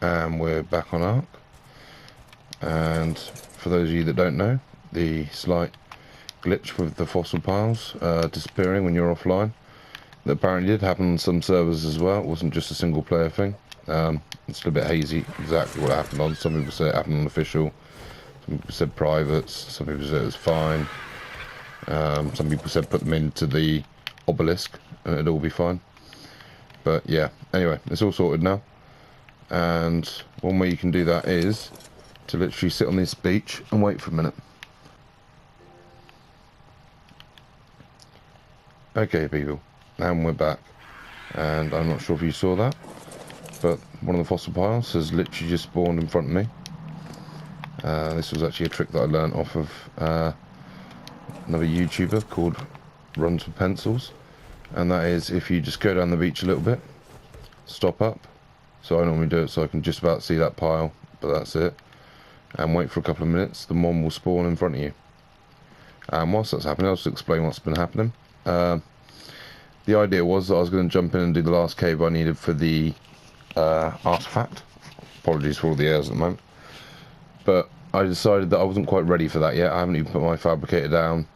and we're back on Ark. And for those of you that don't know, the slight glitch with the fossil piles disappearing when you're offline, that apparently did happen on some servers as well. It wasn't just a single player thing. It's a little bit hazy exactly what happened on. Some people say it happened on official, some people said privates, some people said it was fine, some people said put them into the obelisk and it'd all be fine. But yeah, anyway, it's all sorted now. And one way you can do that is to literally sit on this beach and wait for a minute. Okay people, and we're back. And I'm not sure if you saw that, but one of the fossil piles has literally just spawned in front of me. This was actually a trick that I learned off of another YouTuber called Runs with Pencils. And that is if you just go down the beach a little bit, stop up. So I normally do it so I can just about see that pile, but that's it. And wait for a couple of minutes, the mon will spawn in front of you. And whilst that's happening, I'll just explain what's been happening. The idea was that I was going to jump in and do the last cave I needed for the artifact. Apologies for all the airs at the moment. But I decided that I wasn't quite ready for that yet. I haven't even put my fabricator down.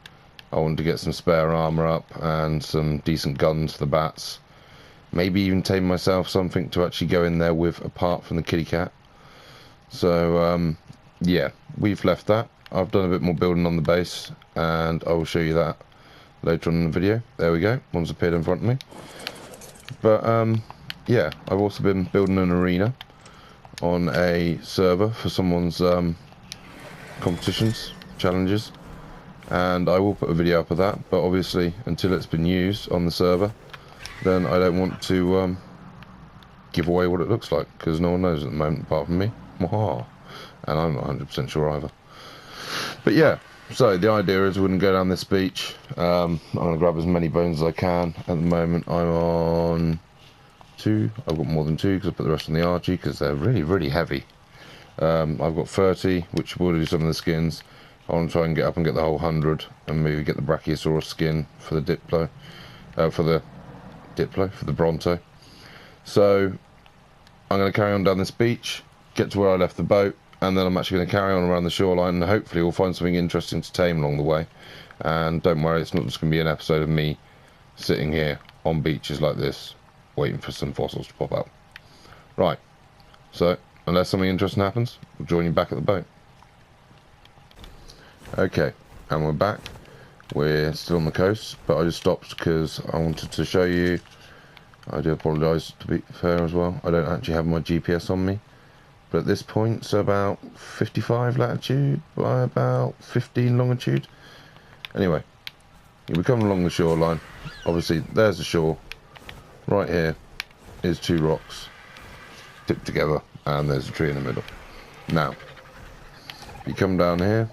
I wanted to get some spare armour up and some decent guns for the bats. Maybe even tame myself something to actually go in there with apart from the kitty cat. So yeah, we've left that. I've done a bit more building on the base and I will show you that later on in the video. There we go, one's appeared in front of me. But yeah, I've also been building an arena on a server for someone's competitions, challenges. And I will put a video up of that, but obviously until it's been used on the server, then I don't want to give away what it looks like, because no one knows at the moment apart from me. And I'm not 100% sure either. But yeah, so the idea is we're going to go down this beach. I'm going to grab as many bones as I can. At the moment I'm on 2. I've got more than 2 because I put the rest on the RG because they're really heavy. I've got 30, which will do some of the skins. I want to try and get up and get the whole 100 and maybe get the Brachiosaurus skin for the Diplo, for the Bronto. So I'm going to carry on down this beach, get to where I left the boat, and then I'm actually going to carry on around the shoreline and hopefully we'll find something interesting to tame along the way. And don't worry, it's not just going to be an episode of me sitting here on beaches like this waiting for some fossils to pop up. Right, so unless something interesting happens, we'll join you back at the boat. Okay, and we're back. We're still on the coast, but I just stopped because I wanted to show you. I do apologise, to be fair as well. I don't actually have my GPS on me, but at this point it's about 55 latitude by about 15 longitude. Anyway, we come along the shoreline. Obviously there's the shore. Right here is 2 rocks tipped together and there's a tree in the middle. Now you come down here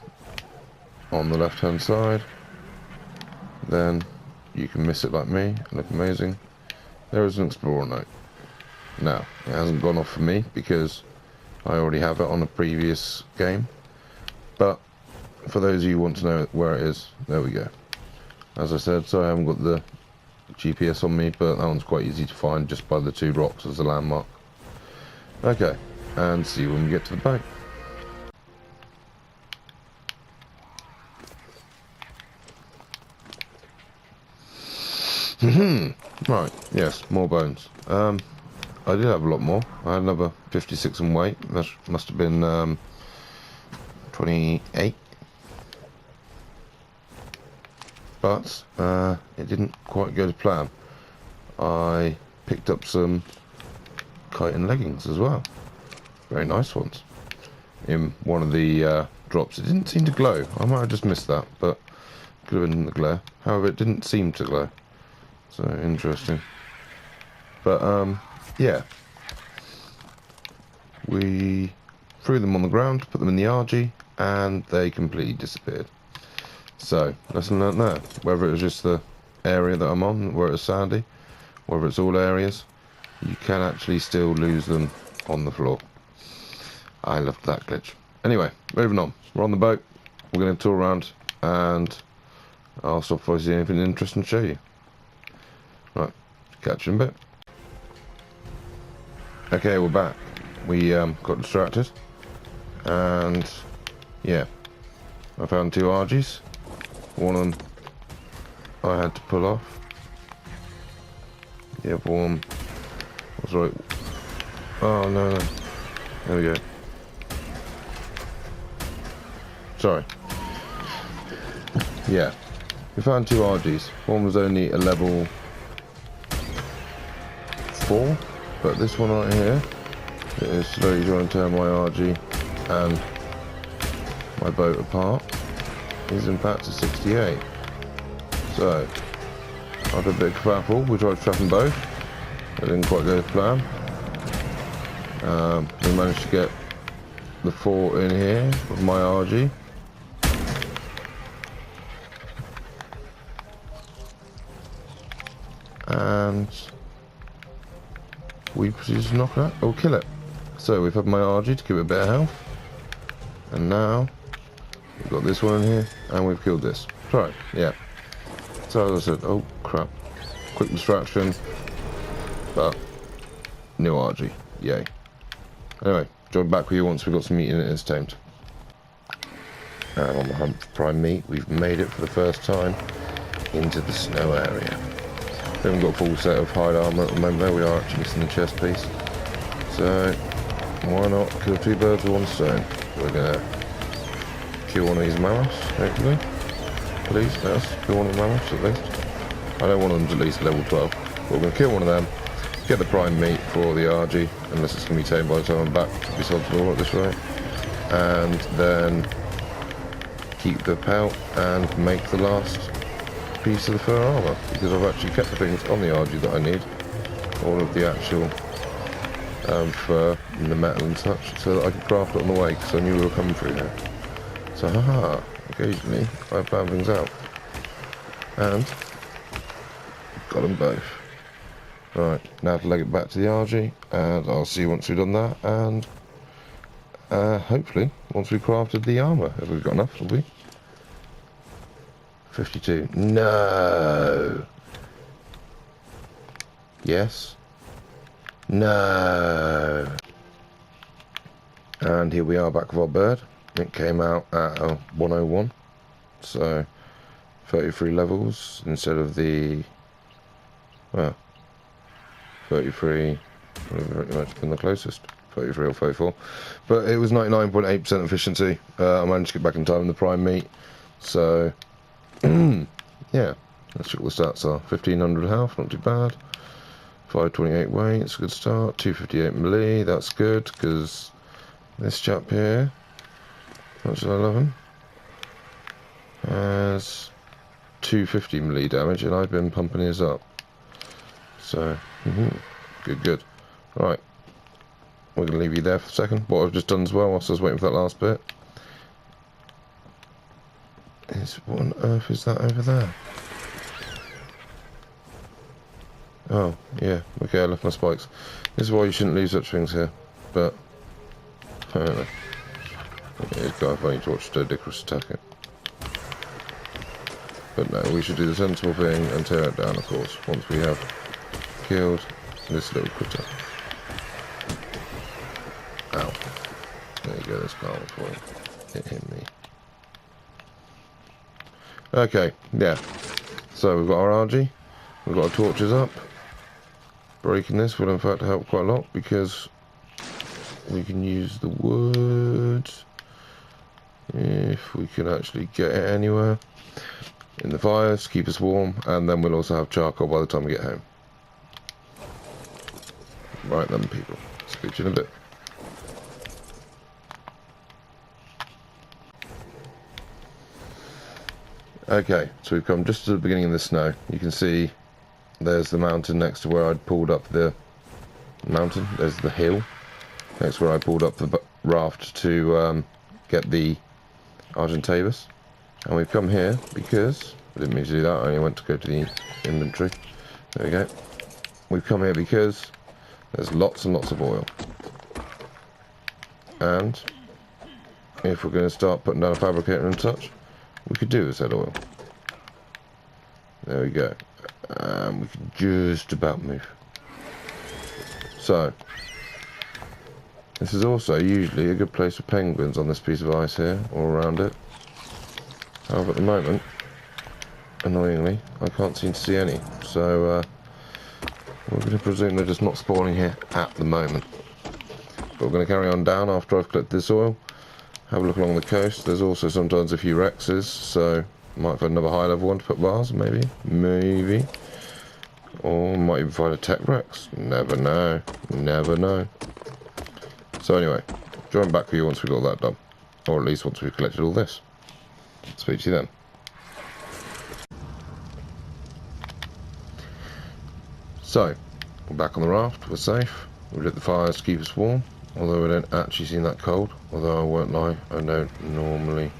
on the left hand side, then you can miss it like me and look amazing. There is an explorer note. Now it hasn't gone off for me because I already have it on a previous game, but for those of you who want to know where it is, there we go. As I said, so I haven't got the GPS on me, but that one's quite easy to find just by the 2 rocks as a landmark. Okay, and see you when we get to the boat. Right, yes, more bones. I did have a lot more. I had another 56 in weight. That must have been 28. But it didn't quite go to plan. I picked up some chitin leggings as well. Very nice ones. In one of the drops. It didn't seem to glow. I might have just missed that, but could have been in the glare. However, it didn't seem to glow. So interesting. But yeah, we threw them on the ground, put them in the RG, and they completely disappeared. So lesson learnt there. Whether it was just the area that I'm on where it's sandy, whether it's all areas, you can actually still lose them on the floor. I loved that glitch. Anyway, moving on. We're on the boat. We're going to tour around and I'll stop if I see anything interesting to show you. Right, catch you in a bit. Okay, we're back. we got distracted, and yeah, I found 2 RGs. One of them I had to pull off. The other one was right. Oh no, no. There we go. Sorry. Yeah, we found 2 RGs. One was only a level 4, but this one right here is slowly trying to tear my RG and my boat apart. Is in fact a 68. So after a bit of kerfuffle, we tried to trap them both. It didn't quite go to plan. We managed to get the 4 in here with my RG. And we proceeded to knock it out, or kill it. So we've had my RG to give it a bit of health. And now we've got this one in here, and we've killed this. Right, yeah. So as I said, oh crap. Quick distraction. But new RG, yay. Anyway, join back with you once we've got some meat in it and it's tamed. And on the hunt for prime meat, we've made it for the first time into the snow area. We haven't got a full set of hide armour at the moment though, we are actually missing the chest piece. So, why not kill 2 birds with 1 stone? We're gonna kill one of these mammoths, hopefully. Please, yes, kill one of the mammoths at least. I know one of them's at least level 12. But we're gonna kill one of them, get the prime meat for the RG, unless it's gonna be tamed by the time I'm back, besides the law at this rate. And then keep the pelt and make the last piece of the fur armour, because I've actually kept the things on the RG that I need, all of the actual fur and the metal and such, so that I could craft it on the way, because I knew we were coming through here. So haha, occasionally I found things out, and got them both. Right, now to leg it back to the RG, and I'll see you once we've done that, and hopefully once we've crafted the armour, if we've got enough, will we? 52. No. Yes. No. And here we are back with our bird. It came out at 101. So 33 levels instead of the, well, 33, whatever it might have been the closest. 33 or 34. But it was 99.8% efficiency. I managed to get back in time in the prime meat. So yeah, let's check what the stats are. 1500 health, not too bad. 528 weight, it's a good start. 258 melee, that's good, because this chap here, much as I love him, has 250 melee damage, and I've been pumping his up. So, good, good. Right, we're going to leave you there for a second. What I've just done as well, whilst I was waiting for that last bit, is what on earth is that over there? Oh, yeah, okay, I left my spikes. This is why you shouldn't leave such things here, but I don't know. Okay, it's kind of funny to watch Dodicrus attack it. But no, we should do the sensible thing and tear it down, of course, once we have killed this little critter. Ow. There you go, there's karma for you. It hit me. Okay, yeah. So we've got our RG, we've got our torches up. Breaking this will in fact help quite a lot, because we can use the wood if we can actually get it anywhere in the fires, keep us warm, and then we'll also have charcoal by the time we get home. Right then, people, speak to you in a bit. Okay, so we've come just to the beginning of the snow. You can see there's the mountain next to where I'd pulled up the mountain. There's the hill next to where I pulled up the raft to get the Argentavis. And we've come here because, I didn't mean to do that, I only went to go to the inventory. There we go. We've come here because there's lots and lots of oil. And if we're going to start putting down a fabricator and such, we could do with that oil. There we go. We can just about move. So, This is also usually a good place for penguins on this piece of ice here, all around it. However, at the moment, annoyingly, I can't seem to see any. So, we're going to presume they're just not spawning here at the moment. But we're going to carry on down after I've collected this oil. Have a look along the coast. There's also sometimes a few Rexes, so might find another high level one to put bars, maybe. Maybe. Or might even find a Tech Rex. Never know. Never know. So anyway, join back with you once we've got that done. Or at least once we've collected all this. Speak to you then. So, we're back on the raft, we're safe. We've lit the fires to keep us warm. Although I don't actually seem that cold. Although I won't lie, I don't normally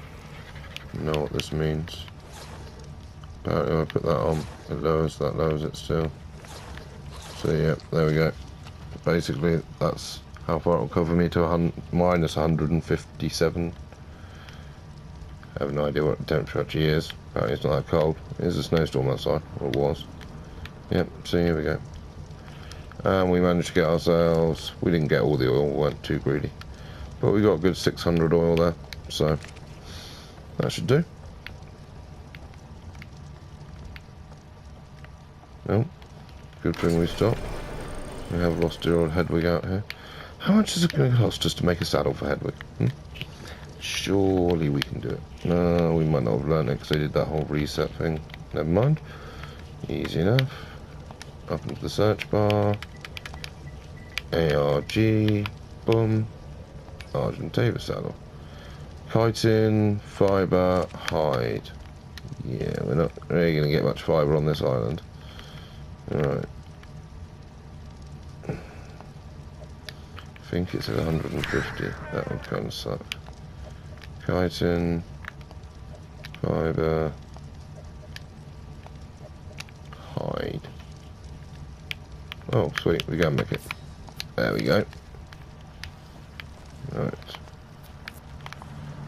know what this means. Apparently I put that on, it lowers it still. So yeah, there we go. Basically, that's how far it'll cover me to minus 157. I have no idea what the temperature actually is. Apparently it's not that cold. It is a snowstorm outside, or it was. Yep, so here we go. And we managed to get ourselves, we didn't get all the oil, we weren't too greedy. But we got a good 600 oil there, so that should do. Oh, good thing we stopped. We have lost the old Hedwig out here. How much is it going to cost just to make a saddle for Hedwig? Surely we can do it. No, we might not have learned it because they did that whole reset thing. Never mind. Easy enough. Up into the search bar. ARG. Boom. Argentavis saddle. Chitin, fibre, hide. Yeah, we're not really going to get much fibre on this island. Alright. I think it's at 150. That would kind of suck. Chitin, fibre, hide. Oh, sweet, we can make it. There we go. Right.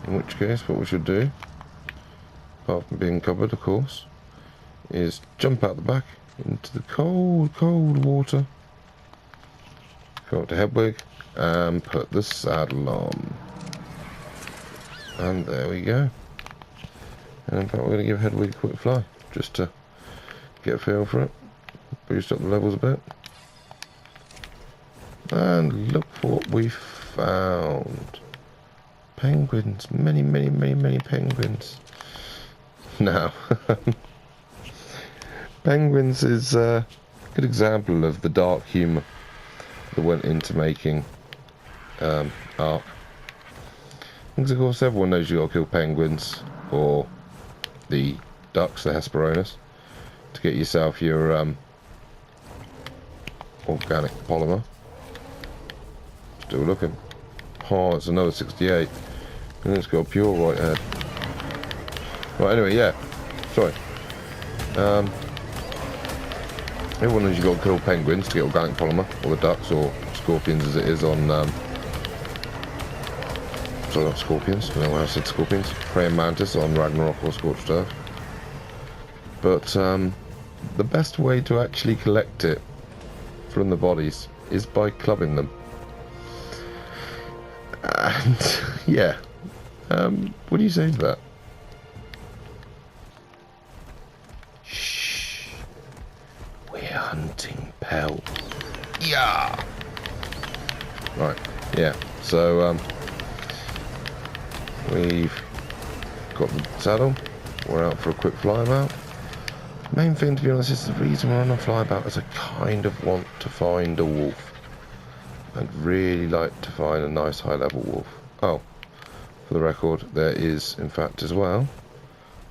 In which case, what we should do, apart from being covered, of course, is jump out the back into the cold, cold water. Go up to Hedwig and put the saddle on. And there we go. And in fact, we're going to give Hedwig a quick fly, just to get a feel for it. Boost up the levels a bit. And look what we found. Penguins. Many, many, many, many penguins. Now, penguins is a good example of the dark humour that went into making art. Because of course everyone knows you got to kill penguins or the ducks, the Hesperornis, to get yourself your organic polymer. Still looking. Oh, it's another 68. And it's got a pure white head. Right, anyway, yeah. Sorry. Everyone knows you've got to kill penguins to get organic polymer, or the ducks, or scorpions as it is on... sorry, not scorpions. I don't know why I said scorpions. Praying mantis on Ragnarok or Scorched Earth. But the best way to actually collect it from the bodies is by clubbing them. And, yeah. What do you say to that? Shh. We're hunting pelt. Yeah. Right. Yeah. So, we've got the saddle. We're out for a quick flyabout. Main thing, to be honest, is the reason we're on a flyabout is I kind of want to find a wolf. I'd really like to find a nice high-level wolf. Oh, for the record, there is, in fact, as well,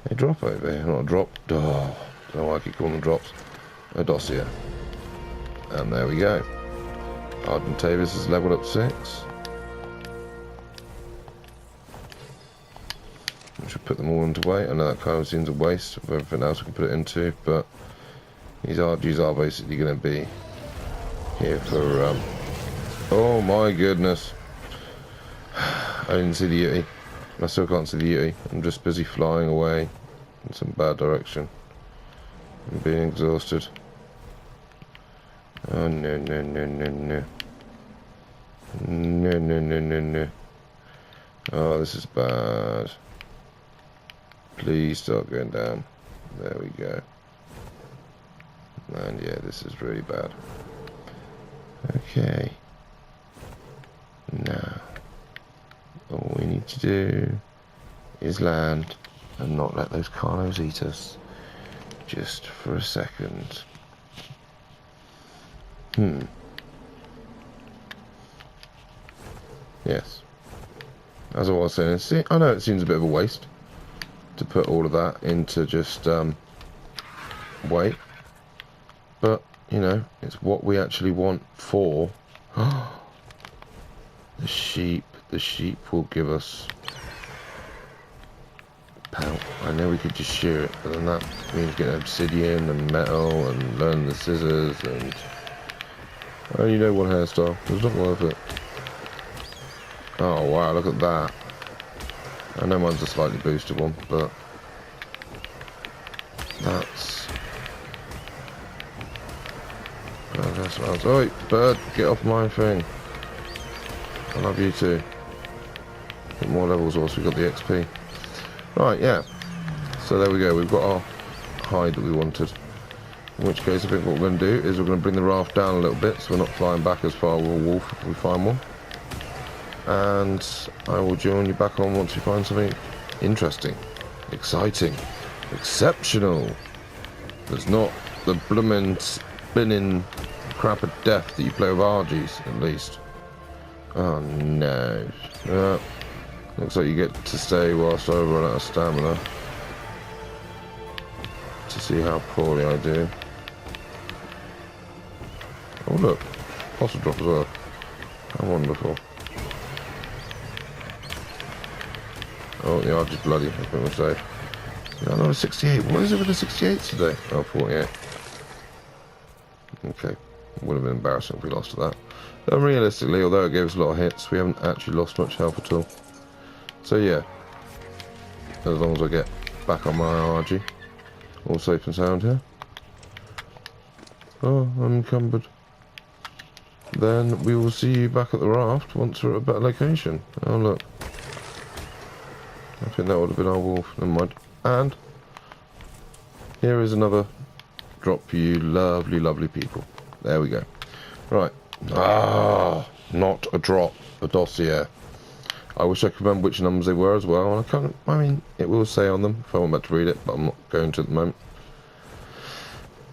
a drop over here. Not a drop. Oh, I don't know why I keep calling them drops. A dossier. And there we go. Argentavis is leveled up 6. I should put them all into weight. I know that kind of seems a waste of everything else we can put it into, but these RGs are basically going to be here for... Oh my goodness. I didn't see the Yeti. I still can't see the Yeti. I'm just busy flying away in some bad direction. I'm being exhausted. Oh no, no, no, no, no. No, no, no, no, no. Oh, this is bad. Please start going down. There we go. And yeah, this is really bad. Okay. Now, all we need to do is land and not let those Carlos eat us. Just for a second. Yes. As I was saying, see, I know it seems a bit of a waste to put all of that into just weight, but you know, it's what we actually want for the sheep. The sheep will give us pout. I know we could just shear it, but then that means getting obsidian and metal and learn the scissors, and I only know one hairstyle. It's not worth it. Oh wow, look at that. I know mine's a slightly boosted one, but that's... Oh, that's what I was... Oi, bird, get off my thing. I love you too. Get more levels whilst we got the XP. Right, yeah. So there we go, we've got our hide that we wanted. In which case I think what we're going to do is we're going to bring the raft down a little bit so we're not flying back as far with a wolf if we find one. And I will join you back on once we find something interesting, exciting, exceptional. There's not the bloomin' spinning crap of death that you play with RGs, at least. Oh no. Looks like you get to stay whilst I run out of stamina. To see how poorly I do. Oh look, fossil drop as well. How wonderful. Oh, the RG's bloody, I think we're safe. No, not a 68. What is it with the 68s today? Oh, 48. Okay. Would have been embarrassing if we lost to that. But realistically, although it gave us a lot of hits, we haven't actually lost much health at all. So yeah. As long as I get back on my RG. All safe and sound here. Oh, unencumbered. Then we will see you back at the raft once we're at a better location. Oh, look. I think that would have been our wolf. Never mind. And here is another drop for you lovely, lovely people. There we go. Right. Ah, not a drop. A dossier. I wish I could remember which numbers they were as well. And I can't. I mean, it will say on them if I want back to read it, but I'm not going to at the moment.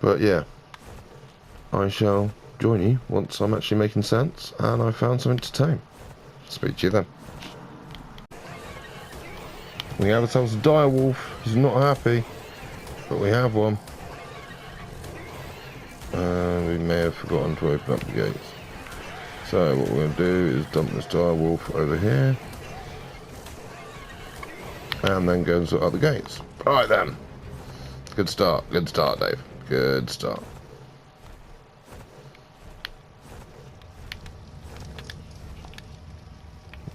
But yeah, I shall join you once I'm actually making sense and I found something to tame. Speak to you then. We have ourselves a dire wolf. He's not happy, but we have one. And we may have forgotten to open up the gates. So what we're going to do is dump this dire wolf over here. And then go and sort out the gates. Alright then. Good start, Dave. Good start.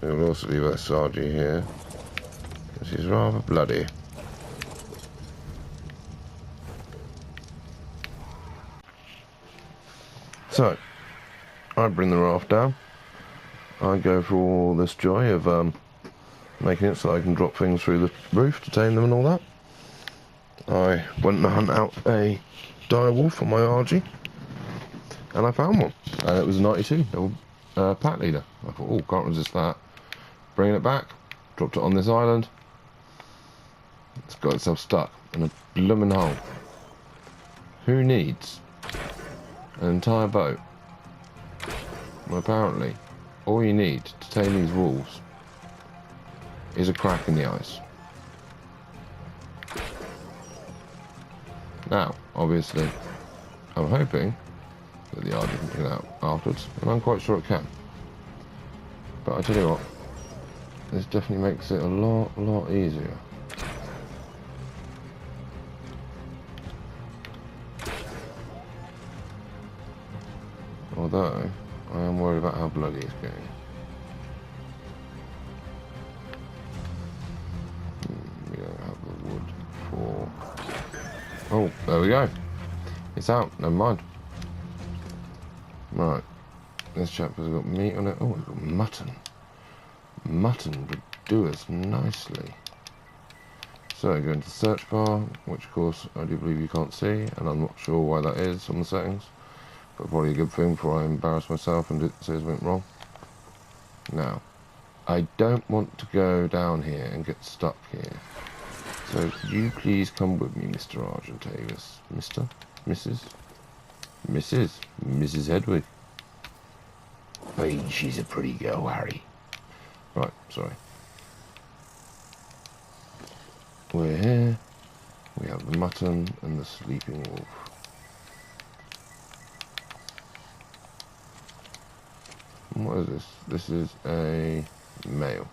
We'll also leave our Sargy here. Because he's rather bloody. So, I bring the raft down. I go for all this joy of making it so I can drop things through the roof to tame them and all that. I went and hunt out a dire wolf on my RG. And I found one. And it was a 92 double pack leader. I thought, oh, can't resist that. Bringing it back. Dropped it on this island. It's got itself stuck in a blooming hole. Who needs an entire boat? Well, apparently, all you need to tame these wolves is a crack in the ice. Now, obviously, I'm hoping that the RG can bring it out afterwards, and I'm quite sure it can. But I tell you what, this definitely makes it a lot easier. Although, I am worried about how bloody it's getting. We don't have the wood for... Oh, there we go. It's out, never mind. Right. This chap has got meat on it. Oh, we've got mutton. Mutton would do us nicely. So go into the search bar, which of course I do believe you can't see, and I'm not sure why that is on the settings, but probably a good thing before I embarrass myself and it says went wrong. Now, I don't want to go down here and get stuck here. So could you please come with me, Mr. Argentavis? Mr? Mrs? Mrs. Hedwig. Hey, she's a pretty girl, Harry. Right, sorry. We're here. We have the mutton and the sleeping wolf. And what is this? This is a male.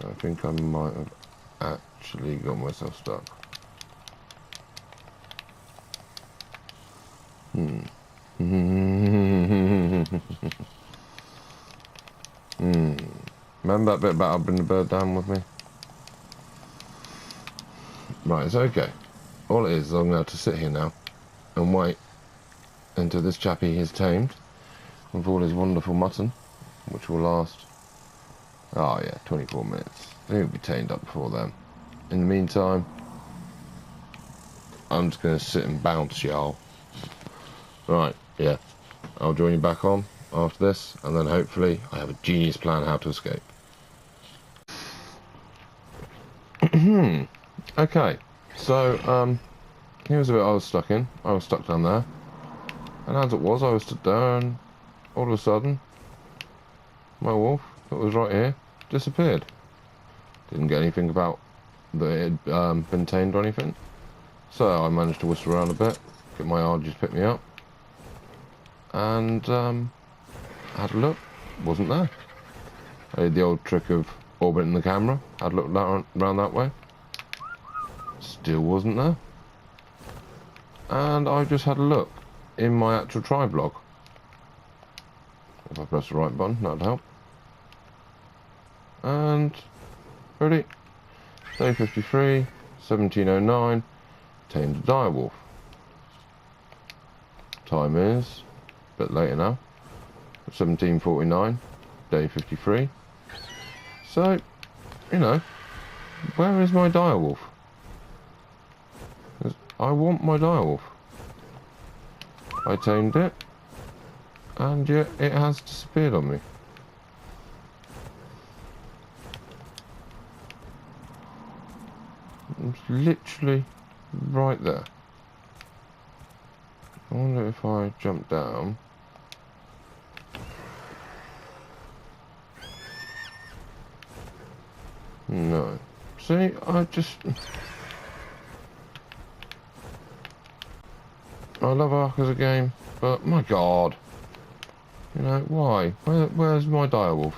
I think I might have actually got myself stuck. Remember that bit about I'll bring the bird down with me? Right, it's okay. All it is I'm going to have to sit here now and wait until this chappie is tamed with all his wonderful mutton, which will last, oh yeah, 24 minutes. He'll be tamed up before then. In the meantime, I'm just going to sit and bounce, y'all. Right, yeah. I'll join you back on after this, and then hopefully I have a genius plan how to escape. Okay, so here's a bit I was stuck in. I was stuck down there, and as it was, I was stood there, and all of a sudden, my wolf that was right here disappeared. Didn't get anything about that it had been tamed or anything, so I managed to whistle around a bit, get my Argies pick me up, and had a look. Wasn't there. I did the old trick of orbiting the camera, had a look around that way, still wasn't there, and I just had a look in my actual tribe log. If I press the right button, that'd help. And ready, day 53, 1709, tamed a direwolf. Time is a bit later now, 1749, day 53. So, you know, where is my direwolf? I want my direwolf. I tamed it, and yet it has disappeared on me. It's literally right there. I wonder if I jump down. No. See, I love Ark as a game, but my god. You know, why? Where's my direwolf?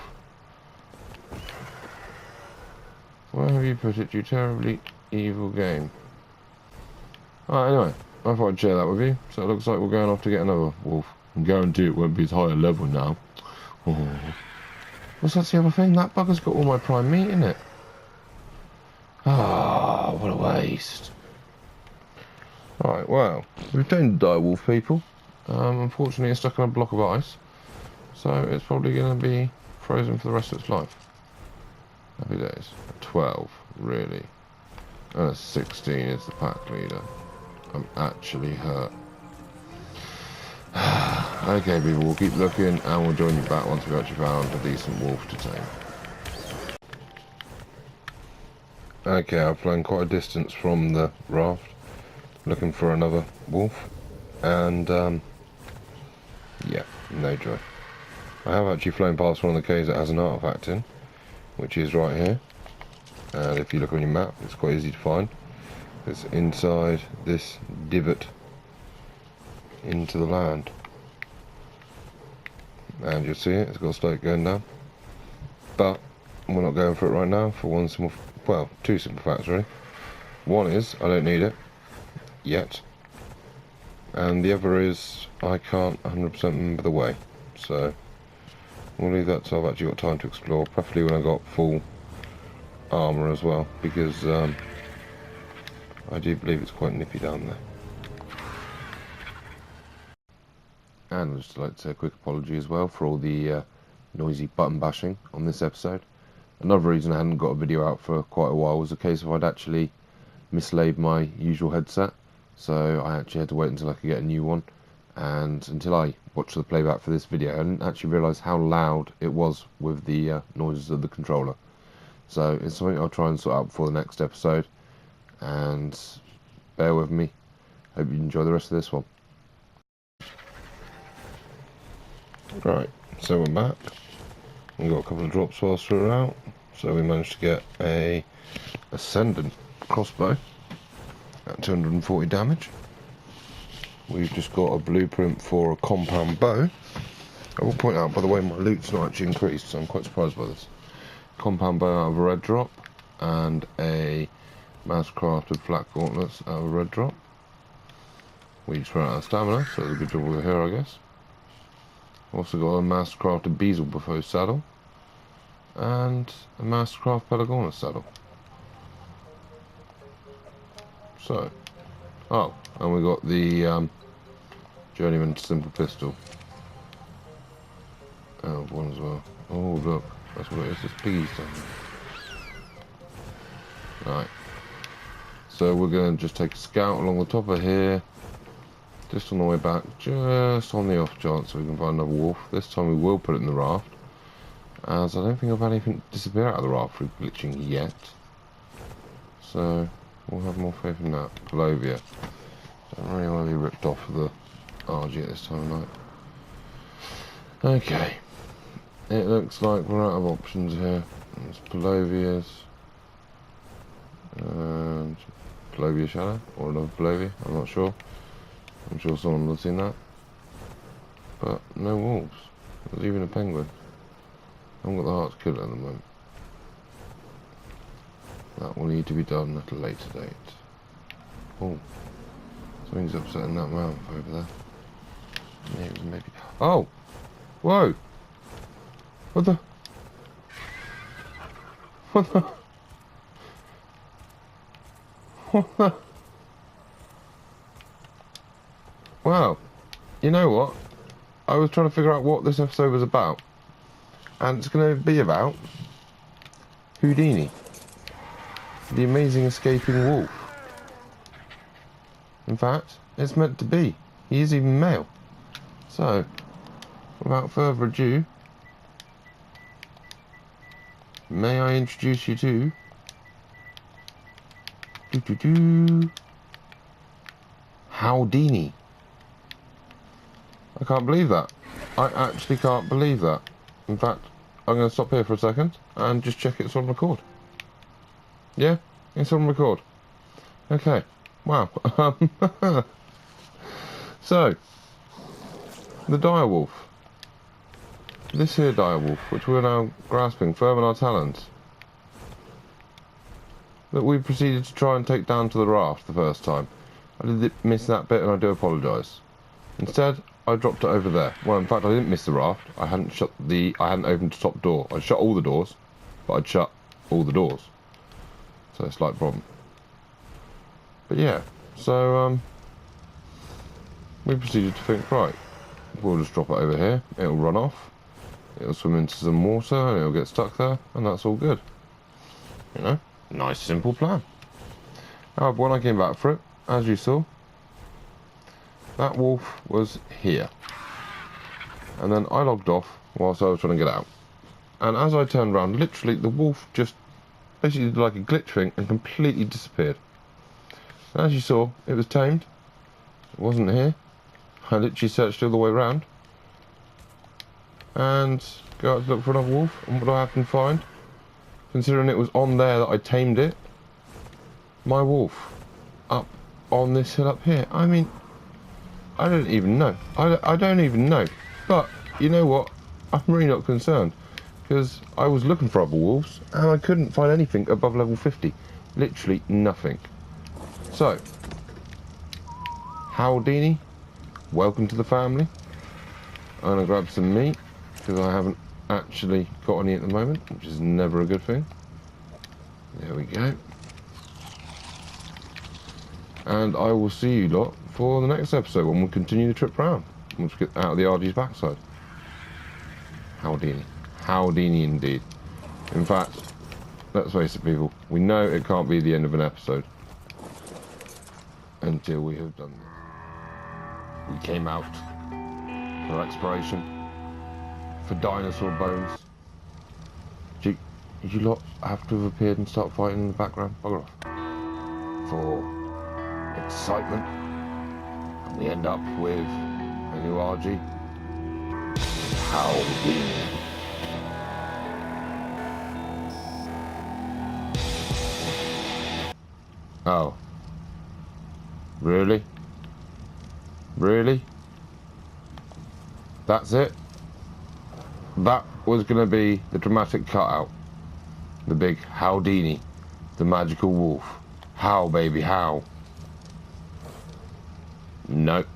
Where have you put it, you terribly evil game? Alright, anyway, I thought I'd share that with you. So it looks like we're going off to get another wolf. I guarantee it won't be as high a level now. Oh. What's that's the other thing? That bugger's got all my prime meat in it. Ah, what a waste. Alright, well, we've tamed the direwolf, people. Unfortunately, it's stuck on a block of ice. So it's probably going to be frozen for the rest of its life. Happy days. 12, really. And 16 is the pack leader. I'm actually hurt. Okay, people, we'll keep looking and we'll join you back once we've actually found a decent wolf to tame. Okay, I've flown quite a distance from the raft looking for another wolf, and yeah, no joy. I have actually flown past one of the caves that has an artifact in, which is right here, and if you look on your map it's quite easy to find. It's inside this divot into the land, and you'll see it's got a stake going down, but we're not going for it right now for one simple, well, two simple facts really. One is I don't need it yet, and the other is I can't 100% remember the way, so we'll leave that till I've actually got time to explore, preferably when I got full armour as well, because I I do believe it's quite nippy down there. And I'd just like to say a quick apology as well for all the noisy button bashing on this episode. Another reason I hadn't got a video out for quite a while was a case of I'd actually mislaid my usual headset, so I actually had to wait until I could get a new one, and until I watched the playback for this video I didn't actually realise how loud it was with the noises of the controller. So it's something I'll try and sort out before the next episode, and bear with me. Hope you enjoy the rest of this one. Right, so we're back. We got a couple of drops whilst we were out, so we managed to get a ascendant crossbow at 240 damage. We've just got a blueprint for a compound bow. I will point out, by the way, my loot's not actually increased, so I'm quite surprised by this. Compound bow out of a red drop, and a mass crafted flat gauntlets out of a red drop. We just ran out of stamina, so it's a good job we were here, I guess. Also got a mass crafted bezel buffo saddle, and a mass craft pelagornis saddle. So, oh, and we got the journeyman simple pistol. Oh, one as well. Oh, look, that's what it is. There's piggies down there. Right. So we're going to just take a scout along the top of here, just on the way back, just on the off chance we can find another wolf. This time we will put it in the raft, as I don't think I've had anything disappear out of the raft through glitching yet. So we'll have more faith in that. Palovia. Don't really want to be ripped off of the RG at this time of night. Okay. It looks like we're out of options here. There's Palovias. And Palovia Shadow, or another Palovia, I'm not sure. I'm sure someone will have seen that. But no wolves. There's even a penguin. I haven't got the heart to kill it at the moment. That will need to be done at a later date. Oh, something's upsetting that mount over there. Maybe. Oh! Whoa! What the? What the? What the? Wow. You know what? I was trying to figure out what this episode was about. And it's going to be about Houdini. The amazing escaping wolf. In fact, it's meant to be. He is even male. So, without further ado, may I introduce you to Houdini. I can't believe that. I actually can't believe that. In fact, I'm going to stop here for a second and just check it's on record. Yeah, it's on record. Okay. Wow. So, the direwolf. This here direwolf, which we're now grasping firm in our talons, that we proceeded to try and take down to the raft the first time. I did miss that bit, and I do apologise. Instead, I dropped it over there. Well, in fact, I didn't miss the raft. I hadn't opened the top door. I'd shut all the doors, but I'd shut all the doors. So it's a slight problem. But yeah, so we proceeded to think, right, we'll just drop it over here. It'll run off. It'll swim into some water, and it'll get stuck there, and that's all good. You know, nice simple plan. However, when I came back for it, as you saw, that wolf was here. And then I logged off whilst I was trying to get out. And as I turned around, literally the wolf just basically did like a glitch thing and completely disappeared. And as you saw, it was tamed. It wasn't here. I literally searched all the way around. And go out to look for another wolf. And what do I happen to find? Considering it was on there that I tamed it, my wolf up on this hill up here. I mean, I don't even know. I don't even know. But, you know what? I'm really not concerned. Because I was looking for other wolves, and I couldn't find anything above level 50. Literally nothing. So, Houdini, welcome to the family. I'm going to grab some meat, because I haven't actually got any at the moment, which is never a good thing. There we go. And I will see you lot for the next episode when we'll continue the trip round. We'll just get out of the RG's backside. Howdini. Howdini indeed. In fact, let's face it, people, we know it can't be the end of an episode until we have done this. We came out for exploration, for dinosaur bones. You lot have to have appeared and start fighting in the background. Bugger off. For excitement. And we end up with a new RG. Howdy. Oh. Really? Really? That's it? That was going to be the dramatic cutout. The big Howdini. The magical wolf. How, baby, how? Nope.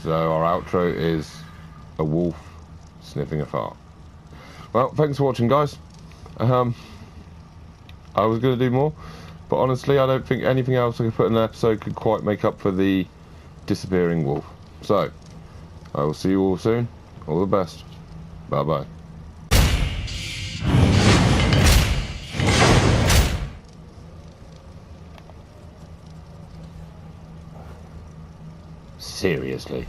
So our outro is a wolf sniffing a fart. Well, thanks for watching, guys. I was going to do more, but honestly, I don't think anything else I could put in an episode could quite make up for the disappearing wolf. So, I will see you all soon. All the best. Bye-bye. Seriously.